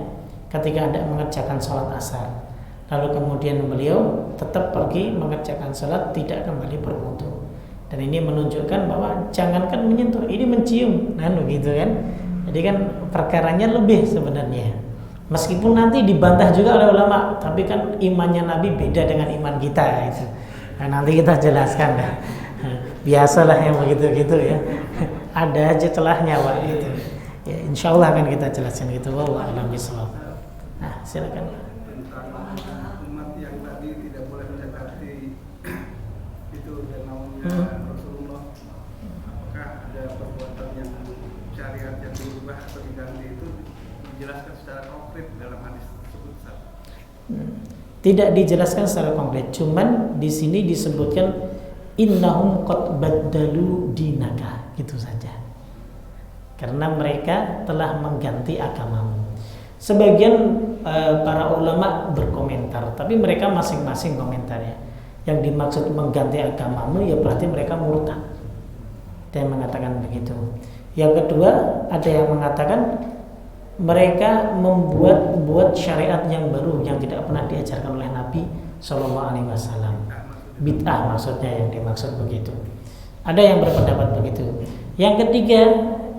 ketika hendak mengerjakan sholat asar. Lalu kemudian beliau tetap pergi mengerjakan sholat, tidak kembali berwudu. Dan ini menunjukkan bahwa jangankan menyentuh, ini mencium, begitu kan? Jadi kan perkaranya lebih sebenarnya. Meskipun nanti dibantah juga oleh ulama, tapi kan imannya Nabi beda dengan iman kita itu. Nah, nanti kita jelaskan dah. Biasalah yang begitu-gitu ya. Ada aja celahnya, Pak gitu. Ya, insyaallah akan kita jelaskan gitu. Wallahu a'lam bishawab. Nah, silakan. Umat yang tadi tidak boleh mendekati itu dan namanya Rasulullah. Apakah ada perbuatan yang syariat yang diubah atau diganti itu dijelaskan secara konkret dalam hadis tersebut? Tidak dijelaskan secara konkret, cuman di sini disebutkan innahum qad baddalu dinaka, gitu saja. Karena mereka telah mengganti agamamu. Sebagian para ulama berkomentar, tapi mereka masing-masing komentarnya. Yang dimaksud mengganti agamamu ya berarti mereka murtad. Ada yang mengatakan begitu. Yang kedua, ada yang mengatakan mereka membuat syariat yang baru yang tidak pernah diajarkan oleh Nabi Shallallahu Alaihi Wasallam. Bid'ah maksudnya, yang dimaksud begitu. Ada yang berpendapat begitu. Yang ketiga,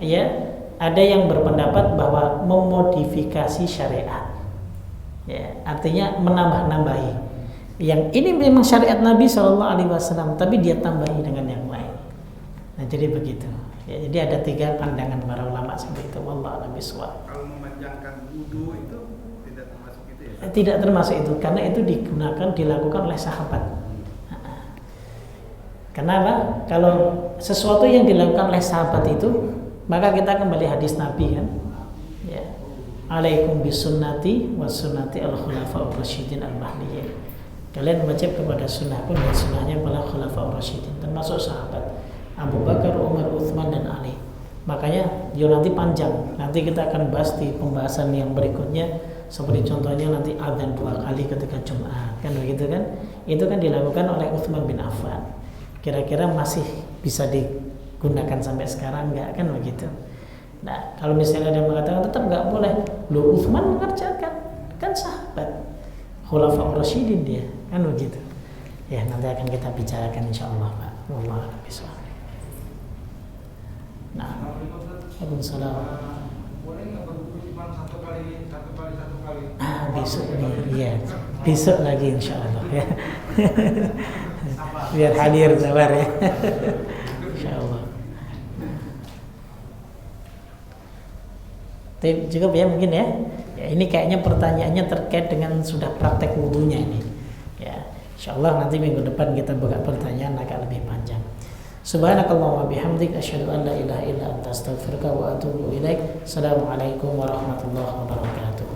ya, ada yang berpendapat bahwa memodifikasi syariat. Ya, artinya menambah-nambahi. Yang ini memang syariat Nabi Shallallahu Alaihi Wasallam, tapi dia tambahi dengan yang lain. Nah, jadi begitu. Ya, jadi ada 3 pandangan para ulama seperti itu. Wallahu a'lam bishawab. Kalau memanjangkan wudu itu tidak termasuk itu ya? Tidak termasuk itu, karena itu dilakukan oleh sahabat. Kenapa? Kalau sesuatu yang dilakukan oleh sahabat itu, maka kita kembali hadis Nabi kan. Ya. Alaikum bisunnati wa sunnati al-khulafa'ur rasyidin al-mahdiyyin. Kalian wajib kepada sunnahku dan sunnahnya para khulafa'ur rasyidin, termasuk sahabat Abu Bakar, Umar, Utsman dan Ali. Makanya nanti panjang. Nanti kita akan bahas di pembahasan yang berikutnya. Seperti contohnya nanti adzan 2 kali ketika Jumat, kan begitu kan? Itu kan dilakukan oleh Utsman bin Affan. Kira-kira masih bisa digunakan sampai sekarang enggak, kan begitu? Nah, kalau misalnya ada yang mengatakan tetap enggak boleh, loh Utsman mengerjakan, kan sahabat Khulafaur Rasyidin dia, kan begitu. Ya, nanti akan kita bicarakan insyaallah, Pak. Wallahu a'lam bishawab. Nah, Waalaikumsalam. Boleh nggak berbuku cuma satu kali? Besok nih, iya. Besok lagi insyaallah ya. Biar hadir sabar ya. Insyaallah. Cukup ya mungkin ya. Ya, ini kayaknya pertanyaannya terkait dengan sudah praktek wudunya ini. Ya, insyaallah nanti minggu depan kita buka pertanyaan agak lebih panjang. Subhanakallah wa bihamdik asyhadu an la ilaha illa anta astaghfiruka wa atubu ilaik. Assalamualaikum warahmatullahi wabarakatuh.